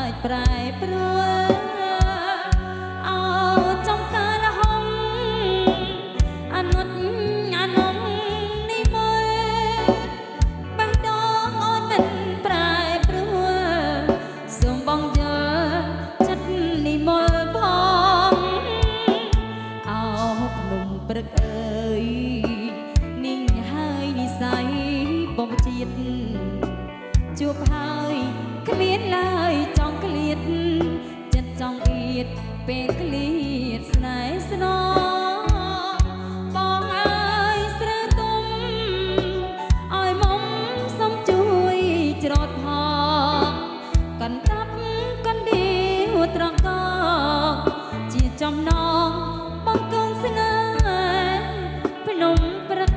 ចប្រែប្រួលអោចំការលហំអនុតអនំនេះមើលបេះដូងអូនមិនប្រែប្រួលសូមបងយល់ចិត្តនេះមើលផងអោភ្នំព្រឹកអើយនេះហើយនិស័យបំជាតិជួបហើយគ្មានឡើយចង់ក្លៀតចិត្តចង់អៀតពេលក្លៀតស្នេហ៍ស្នងបងអើយស្រើទុំឲ្យមុំសុំជួយច្រត់ផងកណ្ដាប់កណ្ដៀវត្រកកជាចំណងបងកូនស្នេហ៍ភ្នំព្រឹក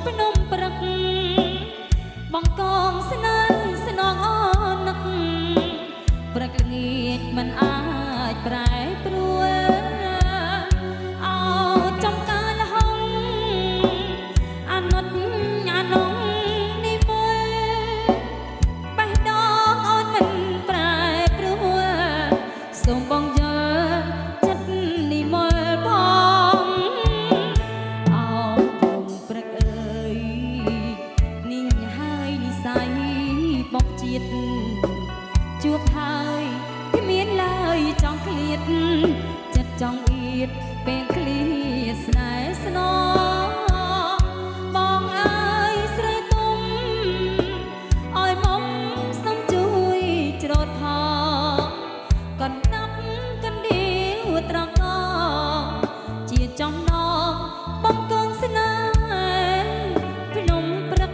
ភ្នំព្រឹកបងកងស្នេហ៍ស្នងអូននឹកព្រឹកល្ងាចមិនអាចប្រែប្រួលអោចំការលហំអនុតអនំនេះមើលបេះដូងអូនមិនប្រែប្រួលសូមបងយល់ចិត្តនេះមើលផងអោភ្នំព្រឹកបកជាតិជួបហើយគ្មានឡើយចង់ក្លៀតចិត្តចង់អៀតពេលក្លៀតស្នេហ៍ស្នងបងអើយស្រីទុំឲ្យមុំសុំជួយច្រត់ផងកណ្ដាប់កណ្ដៀវត្រកកជាចំណងបងកូនស្នេហ៍ភ្នំព្រឹក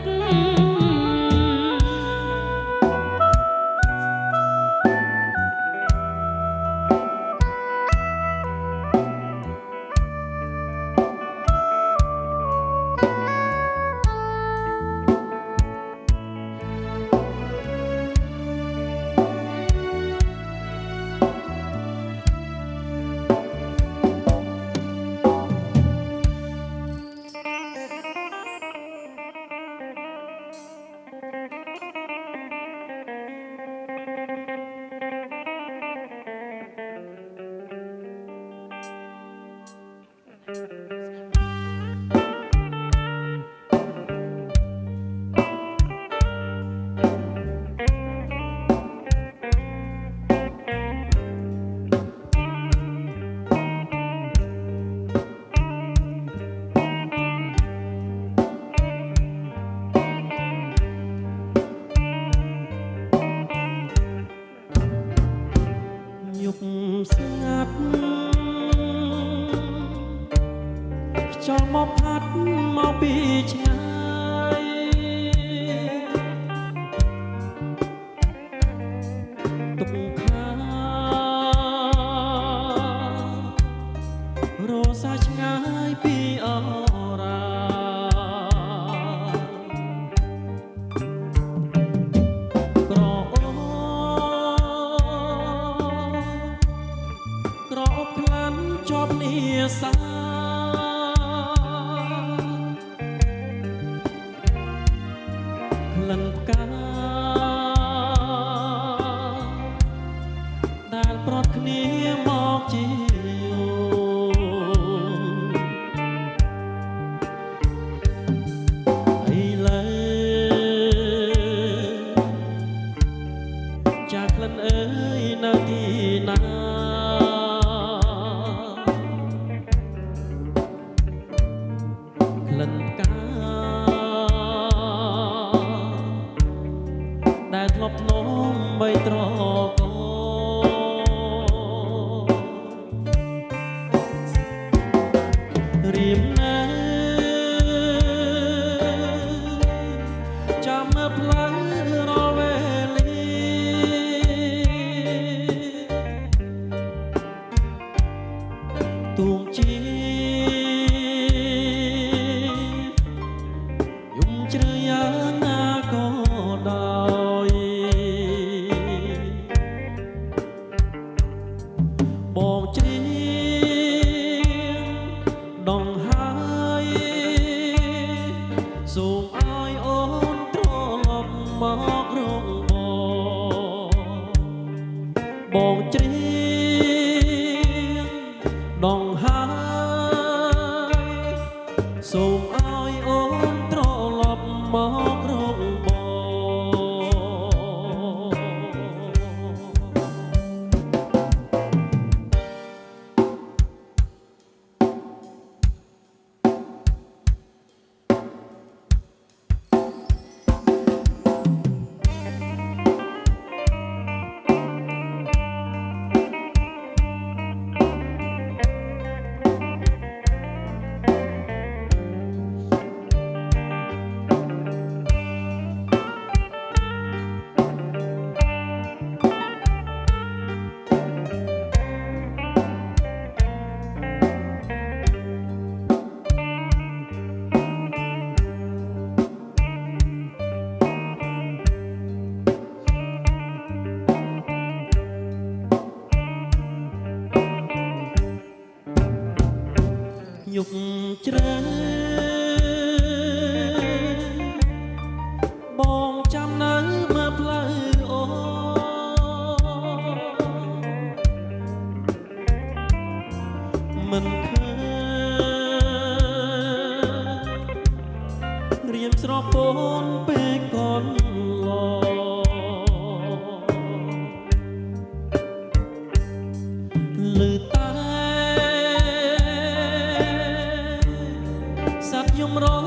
ស្ងាត់ចង់មកផាត់មកពីឆ្ងាយទុកខារសាឆ្ងាយពីអរាក្រអូបខ្លាំងជាប់នីសាក្លិនផ្កាដែលប្រត់គ្នាមកជាឥឡូវចាក្លិនអើយនៅទីណាក្លិនផ្កាដែលធ្លាប់ធ្នមបីត្រករៀមណា ងហើយសូមឲ្យអូនត្រឡប់មករកបងច្រៀងដងហើយសូមឲ្យអូនត្រឡប់មករកបងยุគជ្រៅបងចាំនៅមើលផ្លូវអូមិនឃើញរៀមស្រពូនពេលកូនឡលឺតាយំរង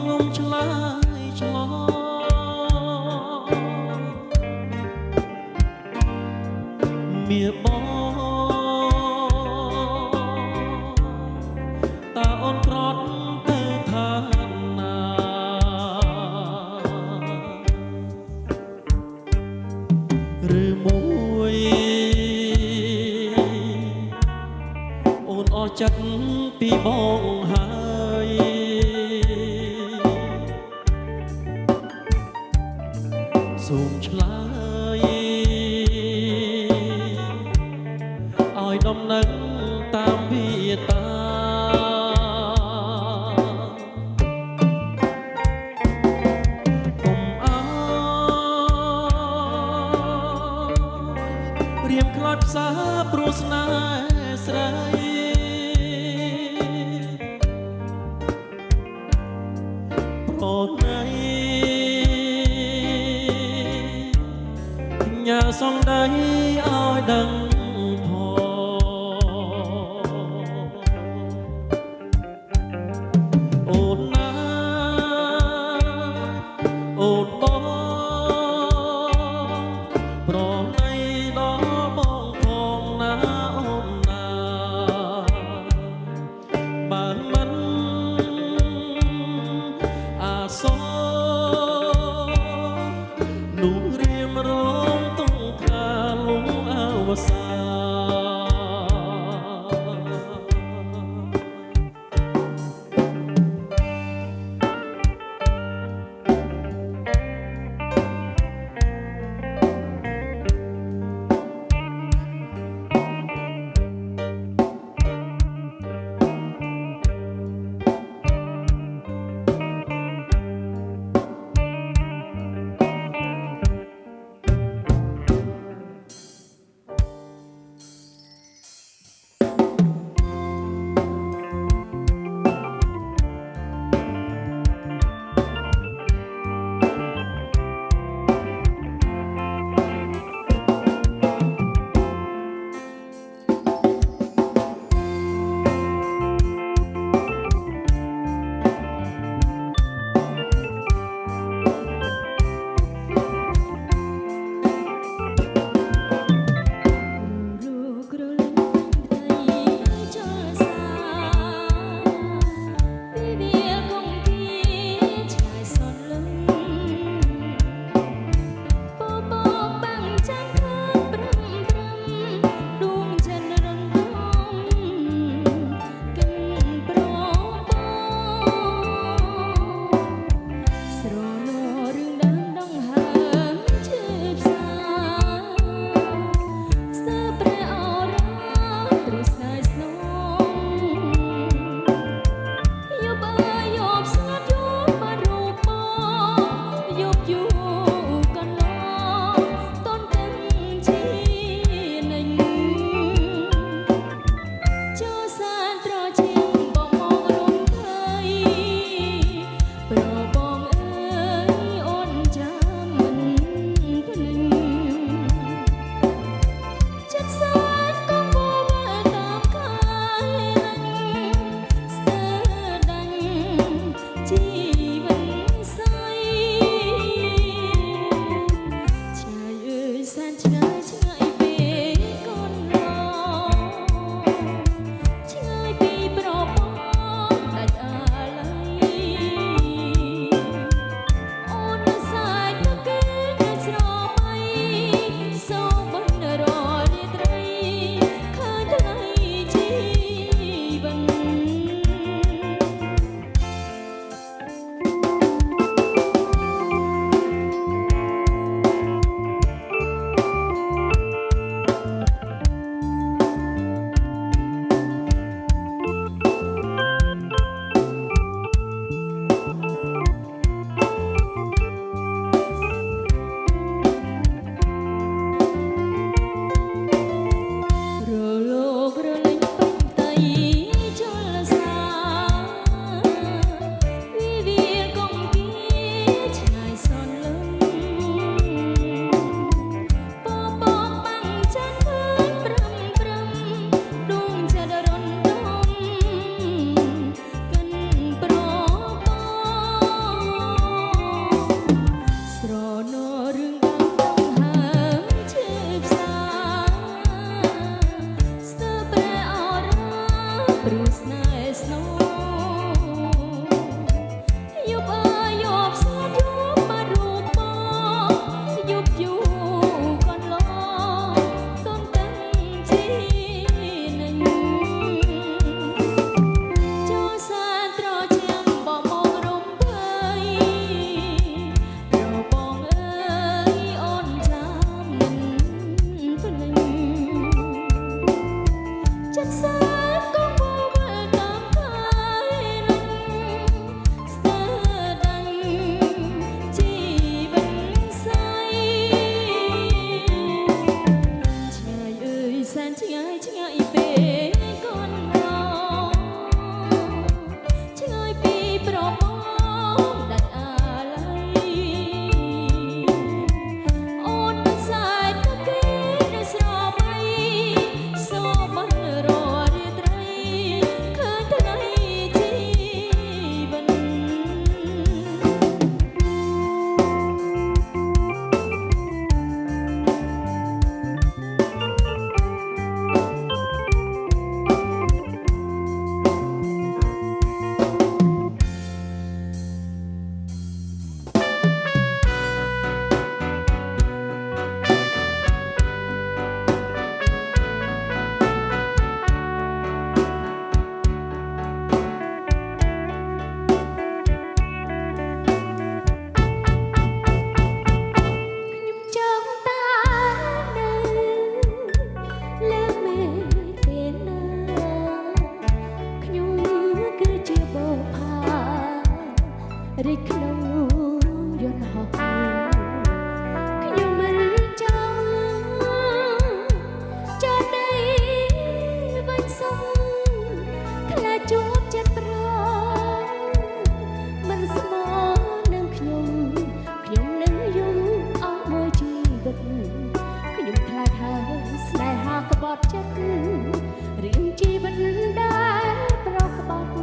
ងំឆ្លើយឆ្លងមៀបងតើអូនក្រត់ទៅថាណាឬមួយអូនអស់ចិត្តពីបងហើយសូមឆ្លើយឲ្យដំណឹងតាមវាតាកុំអើរៀមខ្លោចផ្សាព្រោះស្នេហ៍ស្រីប្រណីញ៉ាសងដៃឲ្យដឹងផងអូនណាអូនបងប្រណីដល់បងផងណាអូនណាបើមិនអាសនោះរៀមរងវសា រីកក្នុងយន្តហោះខ្ញុំមិនចង់ដីវិញសុំខ្លាចជួបចិត្តប្រមិនស្មោនឹងខ្ញុំនឹងយំអស់មួយជីវិតខ្ញុំខ្លាចហើយស្នេហាក្បត់ចិត្តរៀងជីវិតដែលប្រក្បត់ខ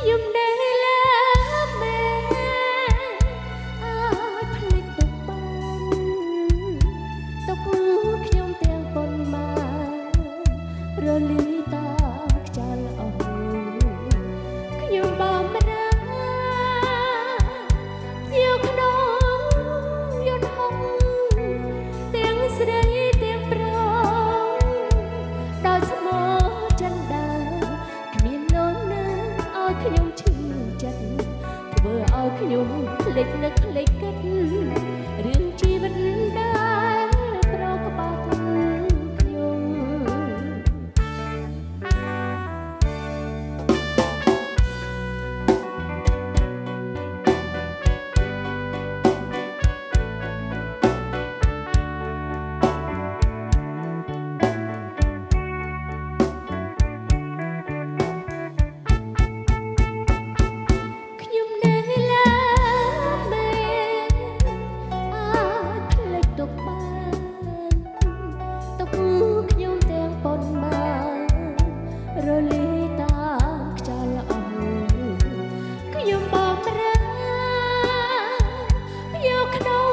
្ញុំដែលលើមែអាចភ្លេចទុកបានទុកខ្ញុំទាំងប៉ុន្មានរលីតាខ្យល់អស់ខ្ញុំបំរើភ្ញៀវក្នុងយន្តហោះទាំងស្រីទាំងប្រុសដោយស្មោះចិនដាគ្មាននរណាឲ្យខ្ញុំឈឺចិត្តធ្វើឲ្យខ្ញុំភ្លេចនឹកភ្លេចគិតរឿងជីវិតដែលប្រក្បត់ខ្ញុំ ខ្ញុំដែលលើមែអាចភ្លេចទុកបានទុកខ្ញុំទាំងប៉ុន្មានរលីតាខ្យល់អស់ខ្ញុំបំរើភ្ញៀវក្នុង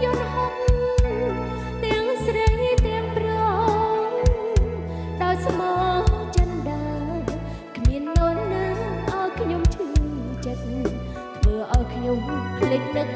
យន្តហោះទាំងស្រីទាំងប្រុសដោយស្មោះចិនដាគ្មាននរណាឲ្យខ្ញុំឈឺចិត្តធ្វើឲ្យខ្ញុំភ្លេចនឹក